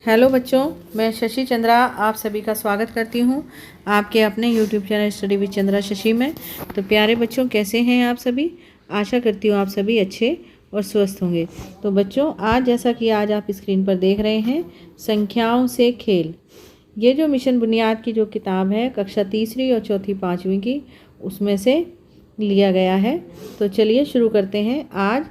Hello बच्चों, मैं शशि चंद्रा आप सभी का स्वागत करती हूँ आपके अपने YouTube channel study with Chandra Shashi में। तो प्यारे बच्चों, कैसे हैं आप सभी? आशा करती हूँ आप सभी अच्छे और स्वस्थ होंगे। तो बच्चों, आज जैसा कि आज आप स्क्रीन पर देख रहे हैं, संख्याओं से खेल, ये जो मिशन बुनियाद की जो किताब है कक्षा तीसरी और चौथी पाँचवीं की, उसमें से लिया गया है। तो चलिए शुरू करते हैं। आज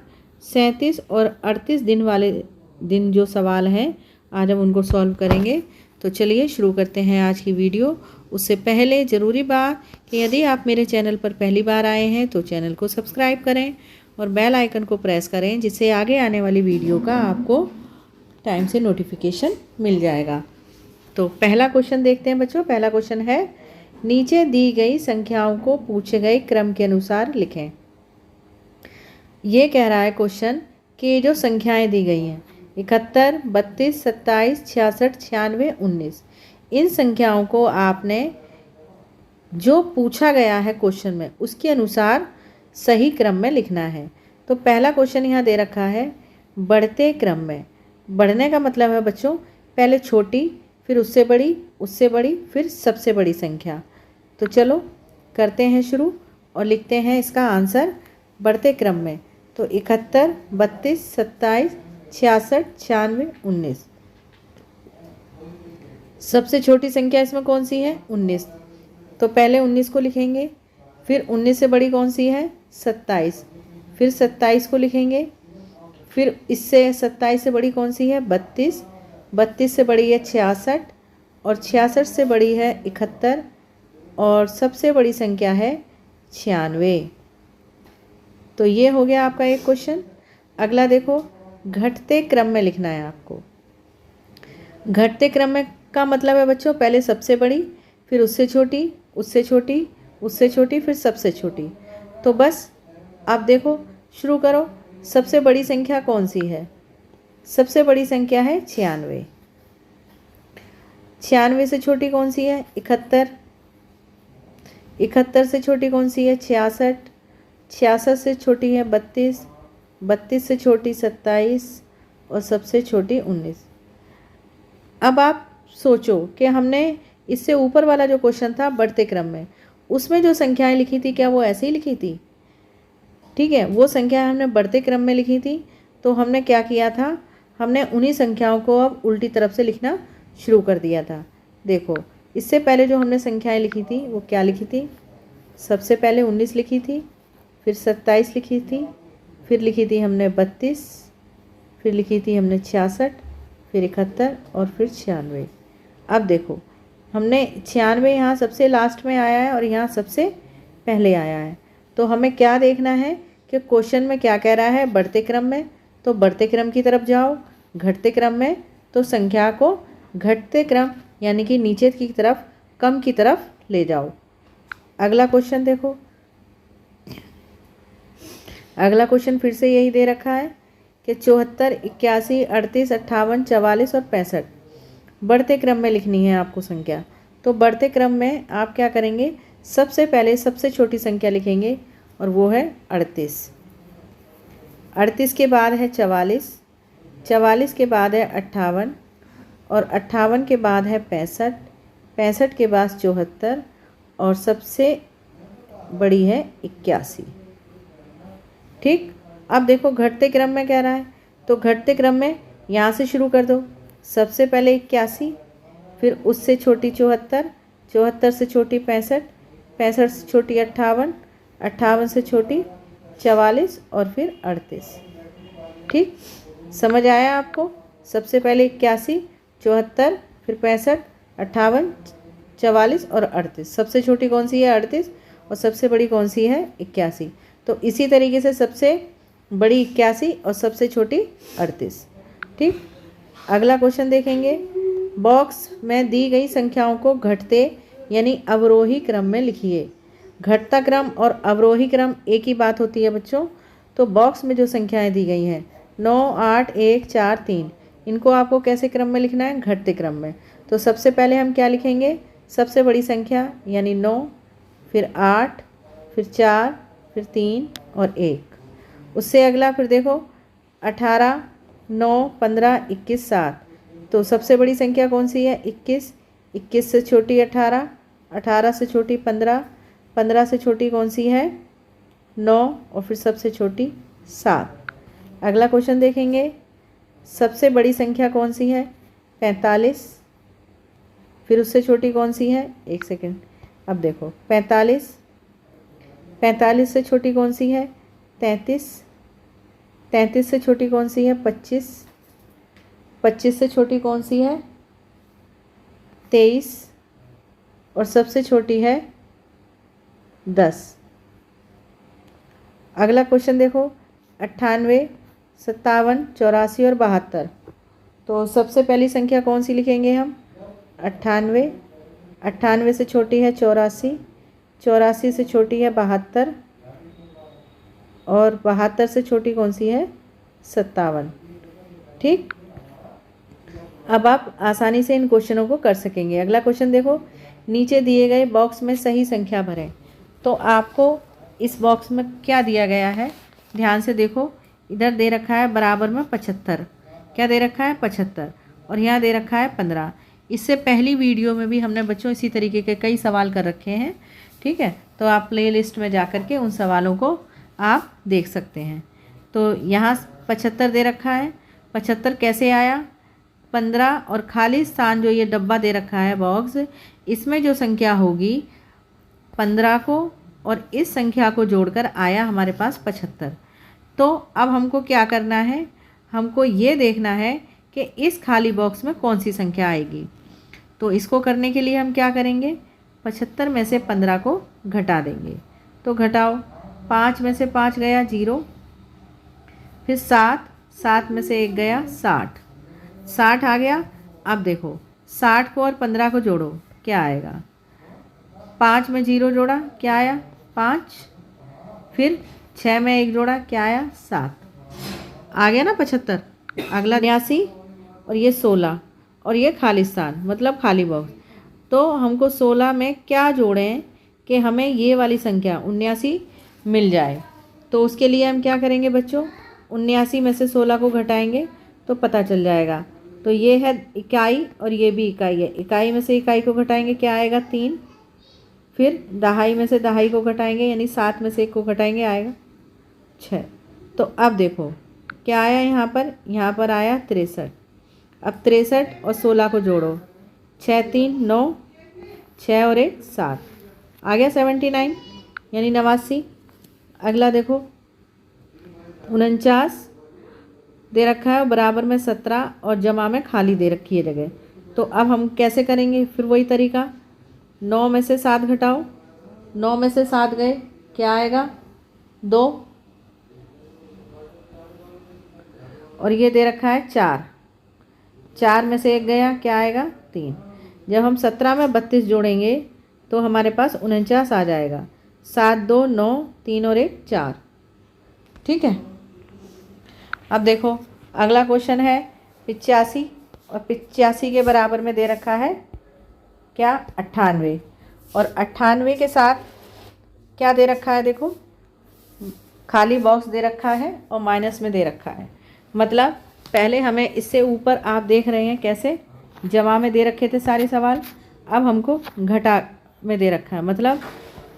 37 और 38 दिन वाले दिन जो सवाल हैं, आज हम उनको सॉल्व करेंगे। तो चलिए शुरू करते हैं आज की वीडियो। उससे पहले ज़रूरी बात कि यदि आप मेरे चैनल पर पहली बार आए हैं तो चैनल को सब्सक्राइब करें और बेल आइकन को प्रेस करें, जिससे आगे आने वाली वीडियो का आपको टाइम से नोटिफिकेशन मिल जाएगा। तो पहला क्वेश्चन देखते हैं बच्चों। पहला क्वेश्चन है, नीचे दी गई संख्याओं को पूछे गए क्रम के अनुसार लिखें। ये कह रहा है क्वेश्चन कि जो संख्याएं दी गई हैं 71, 32, 27, 66, 96, 19, इन संख्याओं को आपने जो पूछा गया है क्वेश्चन में उसके अनुसार सही क्रम में लिखना है। तो पहला क्वेश्चन यहाँ दे रखा है बढ़ते क्रम में। बढ़ने का मतलब है बच्चों, पहले छोटी, फिर उससे बड़ी, फिर सबसे बड़ी संख्या। तो चलो करते हैं शुरू और लिखते हैं इसका आंसर बढ़ते क्रम में। तो 71, 32, 27, 66, 96, 19। सबसे छोटी संख्या इसमें कौन सी है? 19। तो पहले 19 को लिखेंगे, फिर 19 से बड़ी कौन सी है? 27, फिर 27 को लिखेंगे, फिर इससे 27 से बड़ी कौन सी है? 32, 32 से बड़ी है 66, और 66 से बड़ी है 71, और सबसे बड़ी संख्या है 96। तो ये हो गया आपका एक क्वेश्चन। अगला देखो, घटते क्रम में लिखना है आपको। घटते क्रम में का मतलब है बच्चों, पहले सबसे बड़ी, फिर उससे छोटी, उससे छोटी, उससे छोटी, फिर सबसे छोटी। तो बस आप देखो, शुरू करो। सबसे बड़ी संख्या कौन सी है? सबसे बड़ी संख्या है 96। 96 से छोटी कौन सी है? 71। 71 से छोटी कौन सी है? 66। 66 से छोटी है 32। 32 से छोटी 27, और सबसे छोटी 19। अब आप सोचो कि हमने इससे ऊपर वाला जो क्वेश्चन था बढ़ते क्रम में, उसमें जो संख्याएं लिखी थी, क्या वो ऐसे ही लिखी थी? ठीक है, वो संख्याएं हमने बढ़ते क्रम में लिखी थी। तो हमने क्या किया था, हमने उन्हीं संख्याओं को अब उल्टी तरफ से लिखना शुरू कर दिया था। देखो, इससे पहले जो हमने संख्याएँ लिखी थी वो क्या लिखी थी? सबसे पहले 19 लिखी थी, फिर 27 लिखी थी, फिर लिखी थी हमने 32, फिर लिखी थी हमने 66, फिर 71, और फिर 96। अब देखो, हमने 96 यहाँ सबसे लास्ट में आया है और यहाँ सबसे पहले आया है। तो हमें क्या देखना है कि क्वेश्चन में क्या कह रहा है? बढ़ते क्रम में, तो बढ़ते क्रम की तरफ जाओ। घटते क्रम में तो संख्या को घटते क्रम यानी कि नीचे की तरफ, कम की तरफ ले जाओ। अगला क्वेश्चन देखो। अगला क्वेश्चन फिर से यही दे रखा है कि 74, 81, 38, 58, 44 और 65 बढ़ते क्रम में लिखनी है आपको संख्या। तो बढ़ते क्रम में आप क्या करेंगे? सबसे पहले सबसे छोटी संख्या लिखेंगे, और वो है 38। 38 के बाद है 44, 44 के बाद है 58, और 58 के बाद है 65, 65 के बाद 74, और सबसे बड़ी है 81। ठीक, अब देखो घटते क्रम में कह रहा है, तो घटते क्रम में यहाँ से शुरू कर दो। सबसे पहले 81, फिर उससे छोटी 74, 74 से छोटी 65, 65 से छोटी 58, 58 से छोटी 44, और फिर 38। ठीक, समझ आया आपको? सबसे पहले 81, 74, फिर 65, 58, 44 और 38। सबसे छोटी कौन सी है? 38, और सबसे बड़ी कौन सी है? 81। तो इसी तरीके से सबसे बड़ी 81 और सबसे छोटी 38। ठीक, अगला क्वेश्चन देखेंगे। बॉक्स में दी गई संख्याओं को घटते यानी अवरोही क्रम में लिखिए। घटता क्रम और अवरोही क्रम एक ही बात होती है बच्चों। तो बॉक्स में जो संख्याएं दी गई हैं 9, 8, 1, 4, 3, इनको आपको कैसे क्रम में लिखना है? घटते क्रम में। तो सबसे पहले हम क्या लिखेंगे? सबसे बड़ी संख्या यानी 9, फिर 8, फिर 4, फिर 3 और 1। उससे अगला फिर देखो 18, 9, 15, 21, 7। तो सबसे बड़ी संख्या कौन सी है? 21। 21 से छोटी 18, 18 से छोटी 15, 15 से छोटी कौन सी है? 9, और फिर सबसे छोटी 7। अगला क्वेश्चन देखेंगे, सबसे बड़ी संख्या कौन सी है? 45। फिर उससे छोटी कौन सी है? एक सेकेंड, अब देखो 45, 45 से छोटी कौन सी है? 33, 33 से छोटी कौन सी है? 25, 25 से छोटी कौन सी है? 23, और सबसे छोटी है 10। अगला क्वेश्चन देखो, 98, 57, 84 और 72। तो सबसे पहली संख्या कौन सी लिखेंगे हम? 98, 98 से छोटी है 84, 84 से छोटी है 72, और 72 से छोटी कौन सी है? 57। ठीक, अब आप आसानी से इन क्वेश्चनों को कर सकेंगे। अगला क्वेश्चन देखो, नीचे दिए गए बॉक्स में सही संख्या भरें। तो आपको इस बॉक्स में क्या दिया गया है, ध्यान से देखो। इधर दे रखा है बराबर में 75, क्या दे रखा है? 75, और यहाँ दे रखा है 15। इससे पहली वीडियो में भी हमने बच्चों इसी तरीके के कई सवाल कर रखे हैं, ठीक है। तो आप प्ले लिस्ट में जा कर के उन सवालों को आप देख सकते हैं। तो यहाँ 75 दे रखा है, 75 कैसे आया? 15 और खाली स्थान जो ये डब्बा दे रखा है बॉक्स, इसमें जो संख्या होगी 15 को और इस संख्या को जोड़कर आया हमारे पास 75। तो अब हमको क्या करना है? हमको ये देखना है कि इस खाली बॉक्स में कौन सी संख्या आएगी। तो इसको करने के लिए हम क्या करेंगे? 75 में से 15 को घटा देंगे। तो घटाओ, 5 में से 5 गया 0, फिर 7, 7 में से 1 गया 60, 60 आ गया। अब देखो 60 को और 15 को जोड़ो, क्या आएगा? 5 में 0 जोड़ा, क्या आया? 5, फिर 6 में 1 जोड़ा, क्या आया? 7। आ गया ना 75। अगला 89, और ये 16, और ये खाली स्थान मतलब खाली बॉक्स। तो हमको 16 में क्या जोड़ें कि हमें ये वाली संख्या 79 मिल जाए। तो उसके लिए हम क्या करेंगे बच्चों? 79 में से 16 को घटाएंगे तो पता चल जाएगा। तो ये है इकाई और ये भी इकाई है। इकाई में से इकाई को घटाएंगे, क्या आएगा? 3। फिर दहाई में से दहाई को घटाएंगे, यानी 7 में से 1 को घटाएंगे, आएगा 6। तो अब देखो क्या आया यहाँ पर आया 63। अब 63 और 16 को जोड़ो, 6 3 9, 6 और 1 7, आ गया 79 यानी 89। अगला देखो 49 दे रखा है, बराबर में 17 और जमा में खाली दे रखी है जगह। तो अब हम कैसे करेंगे? फिर वही तरीका, 9 में से 7 घटाओ, 9 में से 7 गए, क्या आएगा? 2, और ये दे रखा है 4, 4 में से 1 गया, क्या आएगा? 3। जब हम 17 में 32 जोड़ेंगे तो हमारे पास 49 आ जाएगा। 7 2 9, 3 और 1 4। ठीक है, अब देखो अगला क्वेश्चन है 85, और 85 के बराबर में दे रखा है क्या? 98, और 98 के साथ क्या दे रखा है? देखो खाली बॉक्स दे रखा है और माइनस में दे रखा है। मतलब पहले हमें इससे ऊपर आप देख रहे हैं कैसे जमा में दे रखे थे सारे सवाल, अब हमको घटा में दे रखा है। मतलब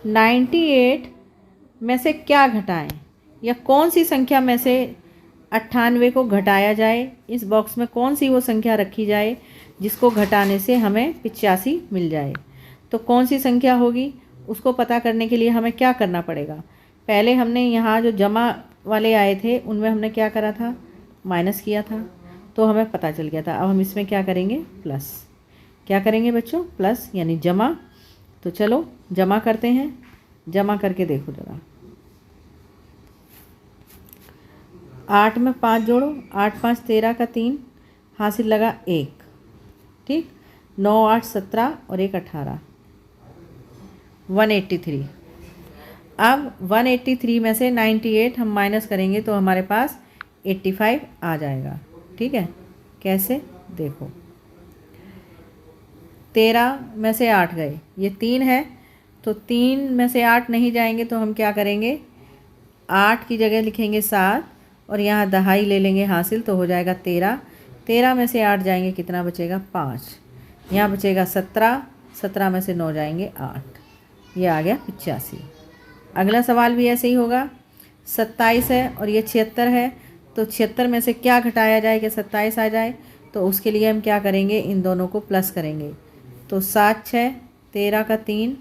98 में से क्या घटाएं, या कौन सी संख्या में से 98 को घटाया जाए, इस बॉक्स में कौन सी वो संख्या रखी जाए जिसको घटाने से हमें 85 मिल जाए। तो कौन सी संख्या होगी उसको पता करने के लिए हमें क्या करना पड़ेगा? पहले हमने यहाँ जो जमा वाले आए थे उनमें हमने क्या करा था? माइनस किया था, तो हमें पता चल गया था। अब हम इसमें क्या करेंगे? प्लस। क्या करेंगे बच्चों? प्लस यानी जमा। तो चलो जमा करते हैं, जमा करके देखो ज़रा। 8 में 5 जोड़ो, 8 5 13 का 3, हासिल लगा 1। ठीक, 9 8 17 और 1 18, 183। अब 183 में से 98 हम माइनस करेंगे तो हमारे पास 85 आ जाएगा। ठीक है, कैसे? देखो 13 में से 8 गए, ये 3 है, तो 3 में से 8 नहीं जाएंगे तो हम क्या करेंगे? 8 की जगह लिखेंगे 7 और यहाँ दहाई ले लेंगे हासिल, तो हो जाएगा 13। 13 में से 8 जाएंगे, कितना बचेगा? 5। यहाँ बचेगा 17, 17 में से 9 जाएंगे 8, ये आ गया 85। अगला सवाल भी ऐसे ही होगा। 27 है और ये 76 है, तो 76 में से क्या घटाया जाए कि 27 आ जाए? तो उसके लिए हम क्या करेंगे, इन दोनों को प्लस करेंगे। तो 7 6 13 का 3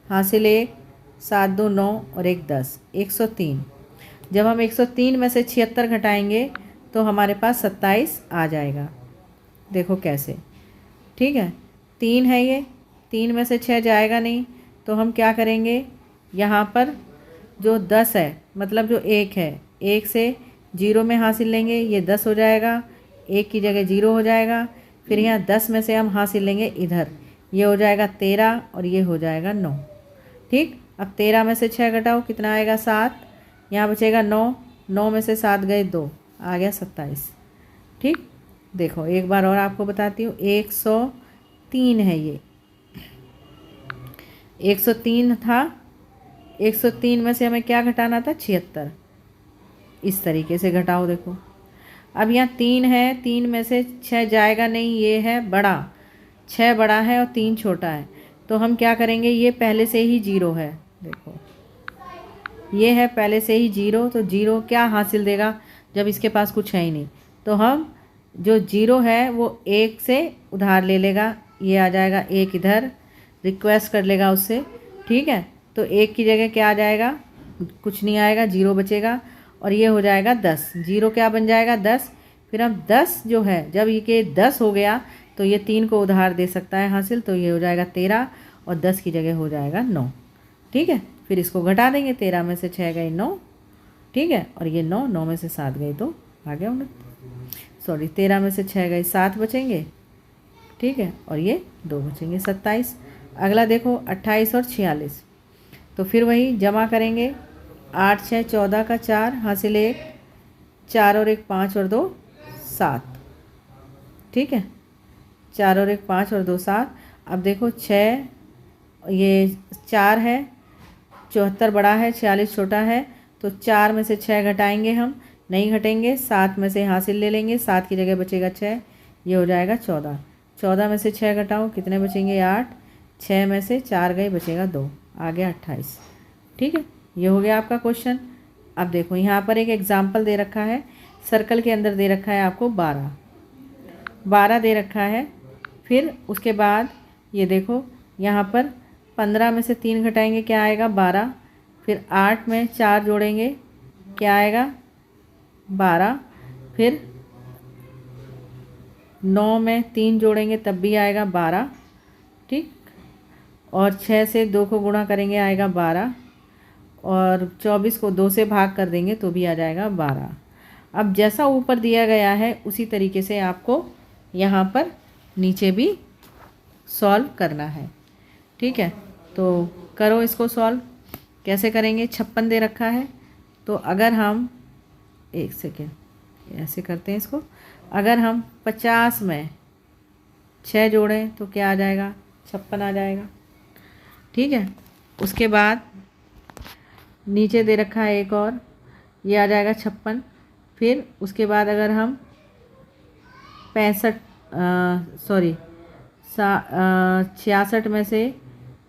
हासिल 1, 7 2 9 और 1 10, 103। जब हम 103 में से 76 घटाएंगे तो हमारे पास 27 आ जाएगा। देखो कैसे, ठीक है। 3 है ये, 3 में से 6 जाएगा नहीं, तो हम क्या करेंगे, यहाँ पर जो 10 है मतलब जो 1 है, 1 से 0 में हासिल लेंगे, ये 10 हो जाएगा, 1 की जगह 0 हो जाएगा। फिर यहाँ 10 में से हम हासिल लेंगे इधर, ये हो जाएगा 13 और ये हो जाएगा 9। ठीक, अब 13 में से 6 घटाओ, कितना आएगा? 7। यहाँ बचेगा 9, 9 में से 7 गए 2, आ गया 27। ठीक, देखो एक बार और आपको बताती हूँ। 103 है ये, 103 था, 103 में से हमें क्या घटाना था? 76। इस तरीके से घटाओ। देखो अब यहाँ 3 है, 3 में से 6 जाएगा नहीं, ये है बड़ा, 6 बड़ा है और 3 छोटा है, तो हम क्या करेंगे, ये पहले से ही 0 है। देखो ये है पहले से ही 0, तो 0 क्या हासिल देगा जब इसके पास कुछ है ही नहीं? तो हम जो 0 है वो 1 से उधार ले लेगा, ये आ जाएगा 1 इधर, रिक्वेस्ट कर लेगा उससे। ठीक है, तो 1 की जगह क्या आ जाएगा? कुछ नहीं आएगा, 0 बचेगा और ये हो जाएगा 10। 0 क्या बन जाएगा? 10। फिर हम 10 जो है, जब ये 10 हो गया तो ये 3 को उधार दे सकता है हासिल, तो ये हो जाएगा 13 और 10 की जगह हो जाएगा 9। ठीक है, फिर इसको घटा देंगे, 13 में से 6 गए 9। ठीक है, और ये 9, 9 में से 7 गए तो आ गया 19, 13 में से 6 गए 7 बचेंगे। ठीक है, और ये 2 बचेंगे 27। अगला देखो 28 और 46, तो फिर वही जमा करेंगे। 8 6 14 का 4 हासिल 1, 4 और 1 5 और 2 7। ठीक है, 4 और 1 5 और 2 7। अब देखो 6, ये 4 है, 74 बड़ा है, 46 छोटा है, तो 4 में से 6 घटाएंगे हम, नहीं घटेंगे, 7 में से हासिल ले लेंगे, 7 की जगह बचेगा 6, ये हो जाएगा 14। 14 में से 6 घटाओ, कितने बचेंगे? 8। 6 में से 4 गए, बचेगा 2, आ गया 28। ठीक है, ये हो गया आपका क्वेश्चन। अब देखो यहाँ पर एक एग्जाम्पल दे रखा है, सर्कल के अंदर दे रखा है आपको 12 दे रखा है। फिर उसके बाद ये देखो यहाँ पर 15 में से 3 घटाएंगे, क्या आएगा? 12। फिर 8 में 4 जोड़ेंगे, क्या आएगा? 12। फिर 9 में 3 जोड़ेंगे तब भी आएगा 12। ठीक, और 6 से 2 को गुणा करेंगे, आएगा 12, और 24 को 2 से भाग कर देंगे तो भी आ जाएगा 12। अब जैसा ऊपर दिया गया है उसी तरीके से आपको यहाँ पर नीचे भी सॉल्व करना है। ठीक है, तो करो इसको सॉल्व। कैसे करेंगे? 56 दे रखा है, तो अगर हम एक सेकेंड ऐसे करते हैं इसको, अगर हम 50 में 6 जोड़ें तो क्या आ जाएगा? 56 आ जाएगा। ठीक है, उसके बाद नीचे दे रखा है एक और, ये आ जाएगा 56। फिर उसके बाद अगर हम 66 में से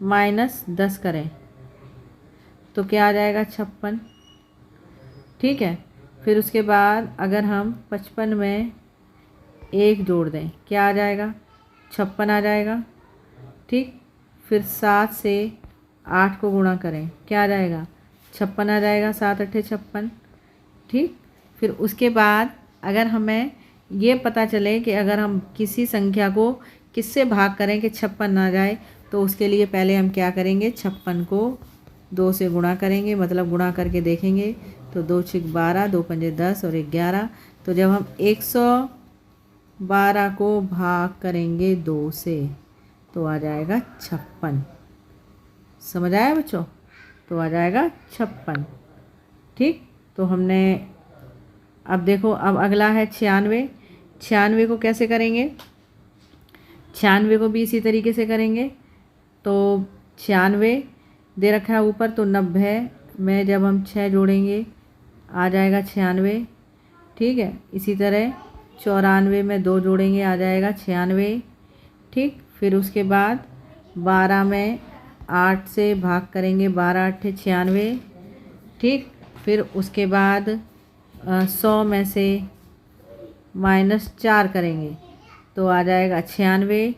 -10 करें तो क्या आ जाएगा? 56। ठीक है, फिर उसके बाद अगर हम 55 में 1 जोड़ दें, क्या आ जाएगा? 56 आ जाएगा। ठीक, फिर 7 से 8 को गुणा करें, क्या आ जाएगा? 56 आ जाएगा, 7 8 56। ठीक, फिर उसके बाद अगर हमें ये पता चले कि अगर हम किसी संख्या को किससे भाग करें कि 56 ना जाए, तो उसके लिए पहले हम क्या करेंगे? 56 को 2 से गुणा करेंगे, मतलब गुणा करके देखेंगे, तो 2 6 12, 2 5 10 और 1 11। तो जब हम 112 को भाग करेंगे 2 से तो आ जाएगा 56। समझ आया बच्चों? तो आ जाएगा 56। ठीक, तो हमने अब देखो, अब अगला है 96। 96 को कैसे करेंगे? 96 को भी इसी तरीके से करेंगे। तो 96 दे रखा है ऊपर, तो 90 में जब हम 6 जोड़ेंगे आ जाएगा 96। ठीक है, इसी तरह 94 में 2 जोड़ेंगे आ जाएगा 96। ठीक, फिर उसके बाद 12 में 8 से भाग करेंगे, 12 8 96। ठीक, फिर उसके बाद 100 में से -4 करेंगे तो आ जाएगा 96।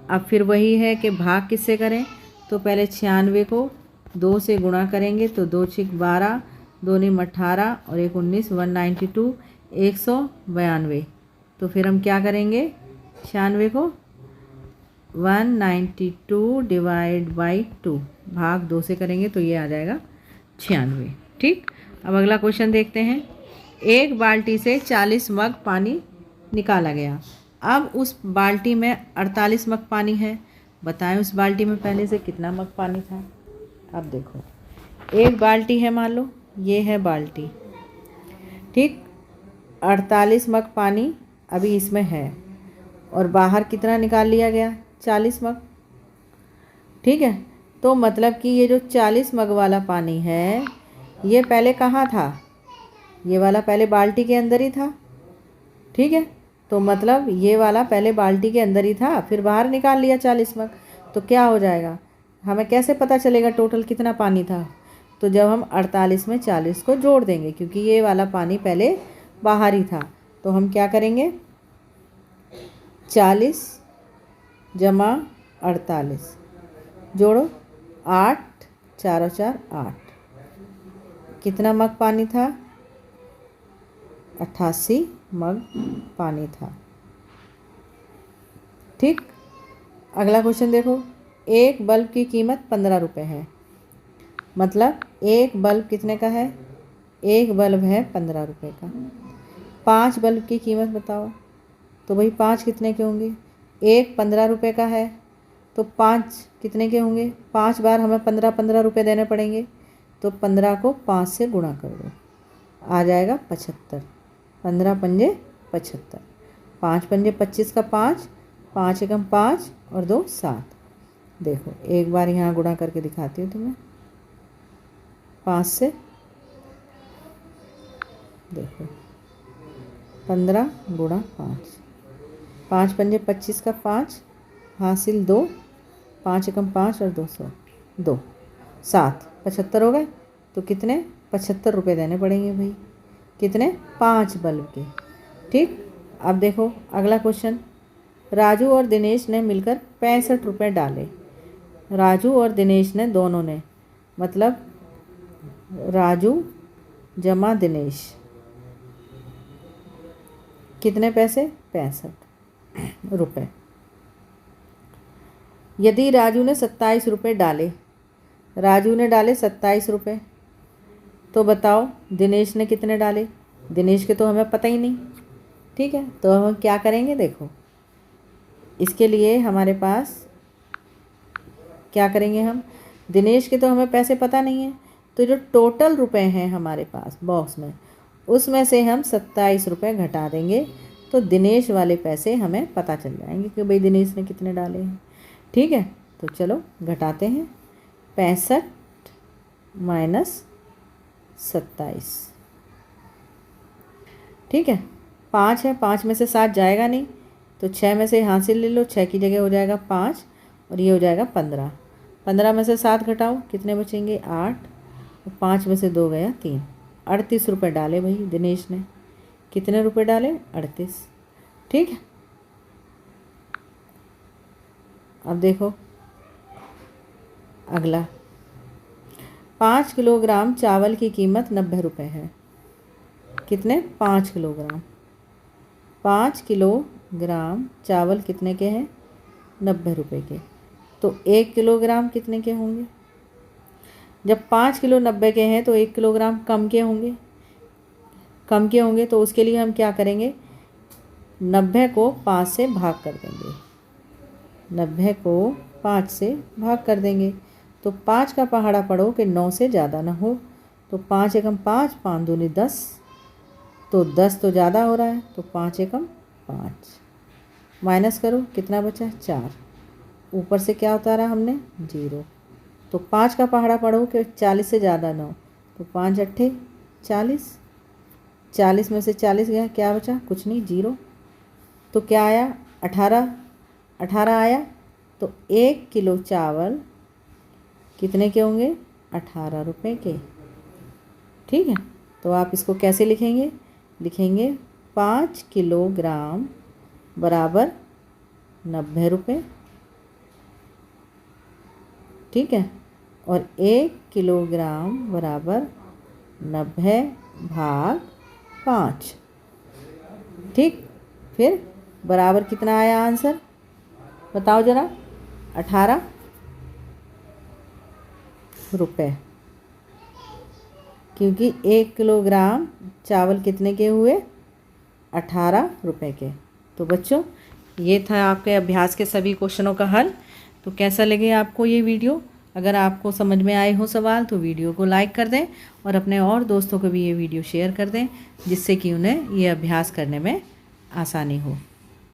अब फिर वही है कि भाग किससे करें, तो पहले 96 को 2 से गुणा करेंगे तो 2 छिक 12, 2 निम 18 और 1 19, 192 192। तो फिर हम क्या करेंगे, 96 को 192 डिवाइड बाई 2 भाग 2 से करेंगे तो ये आ जाएगा 96। ठीक, अब अगला क्वेश्चन देखते हैं। एक बाल्टी से 40 मग पानी निकाला गया। अब उस बाल्टी में 48 मग पानी है। बताएं उस बाल्टी में पहले से कितना मग पानी था। अब देखो, एक बाल्टी है, मान लो ये है बाल्टी। ठीक, 48 मग पानी अभी इसमें है और बाहर कितना निकाल लिया गया, 40 मग। ठीक है, तो मतलब कि ये जो 40 मग वाला पानी है ये पहले कहाँ था, ये वाला पहले बाल्टी के अंदर ही था। ठीक है, तो मतलब ये वाला पहले बाल्टी के अंदर ही था, फिर बाहर निकाल लिया 40 मग। तो क्या हो जाएगा, हमें कैसे पता चलेगा टोटल कितना पानी था, तो जब हम 48 में 40 को जोड़ देंगे, क्योंकि ये वाला पानी पहले बाहर ही था। तो हम क्या करेंगे, 40 जमा 48 जोड़ो 8, 4 और 4 8, कितना मग पानी था, 88 मग पानी था। ठीक, अगला क्वेश्चन देखो। एक बल्ब की कीमत 15 रुपये है। मतलब एक बल्ब कितने का है, एक बल्ब है 15 रुपये का। 5 बल्ब की कीमत बताओ, तो भाई 5 कितने के होंगे, एक 15 रुपये का है तो 5 कितने के होंगे, 5 बार हमें 15 रुपये देने पड़ेंगे। तो 15 को 5 से गुणा कर दो, आ जाएगा 75। 15 पंजे 75, 5 पंजे 25 का 5, 5 एकम 5 और 2 7। देखो एक बार यहाँ गुणा करके दिखाती हूँ तुम्हें, 5 से देखो 15 गुणा 5, 5 पंजे 25 का 5, हासिल 2, 5 एकम 5 और 200 2 7, 75 हो गए। तो कितने, 75 रुपये देने पड़ेंगे भाई, कितने, 5 बल्ब के। ठीक, अब देखो अगला क्वेश्चन। राजू और दिनेश ने मिलकर 65 रुपये डाले। राजू और दिनेश ने, दोनों ने, मतलब राजू जमा दिनेश, कितने पैसे, 65 रुपये। यदि राजू ने 27 रुपये डाले, राजू ने डाले 27 रुपये, तो बताओ दिनेश ने कितने डाले, दिनेश के तो हमें पता ही नहीं। ठीक है, तो हम क्या करेंगे, देखो इसके लिए हमारे पास क्या करेंगे, हम दिनेश के तो हमें पैसे पता नहीं है, तो जो टोटल रुपए हैं हमारे पास बॉक्स में, उसमें से हम 27 रुपये घटा देंगे तो दिनेश वाले पैसे हमें पता चल जाएंगे कि भाई दिनेश ने कितने डाले हैं। ठीक है, तो चलो घटाते हैं, 65 माइनस 27। ठीक है, 5 है, 5 में से 7 जाएगा नहीं, तो 6 में से हासिल ले लो, 6 की जगह हो जाएगा 5 और ये हो जाएगा 15। 15 में से 7 घटाओ, कितने बचेंगे, 8, और 5 में से 2 गया 3। 38 रुपये डाले भाई दिनेश ने, कितने रुपए डाले, 38। ठीक है, अब देखो अगला, 5 किलोग्राम चावल की कीमत 90 रुपये है। कितने, 5 किलोग्राम। 5 किलोग्राम चावल कितने के हैं, 90 रुपये के। तो 1 किलोग्राम कितने के होंगे, जब 5 किलो 90 के हैं तो 1 किलोग्राम कम के होंगे, कम के होंगे। तो उसके लिए हम क्या करेंगे, 90 को 5 से भाग कर देंगे, 90 को 5 से भाग कर देंगे। तो 5 का पहाड़ा पढ़ो कि 9 से ज़्यादा ना हो। तो 5 एकम 5, 5 दूनी 10, तो 10 तो ज़्यादा हो रहा है, तो 5 एकम 5 माइनस करो, कितना बचा, 4। ऊपर से क्या उतारा हमने, 0। तो 5 का पहाड़ा पढ़ो कि 40 से ज़्यादा ना हो। तो 5 अट्ठे 40, 40 में से 40 गया, क्या बचा, कुछ नहीं, 0। तो क्या आया, 18 आया। तो 1 किलो चावल कितने के होंगे, 18 रुपये के। ठीक है, तो आप इसको कैसे लिखेंगे, लिखेंगे 5 किलोग्राम बराबर 90 रुपये। ठीक है, और 1 किलोग्राम बराबर 90 भाग 5। ठीक, फिर बराबर कितना आया आंसर, बताओ ज़रा, 18 रुपये, क्योंकि 1 किलोग्राम चावल कितने के हुए, 18 रुपये के। तो बच्चों, ये था आपके अभ्यास के सभी क्वेश्चनों का हल। तो कैसा लगे आपको ये वीडियो? अगर आपको समझ में आए हो सवाल तो वीडियो को लाइक कर दें और अपने और दोस्तों को भी ये वीडियो शेयर कर दें, जिससे कि उन्हें ये अभ्यास करने में आसानी हो।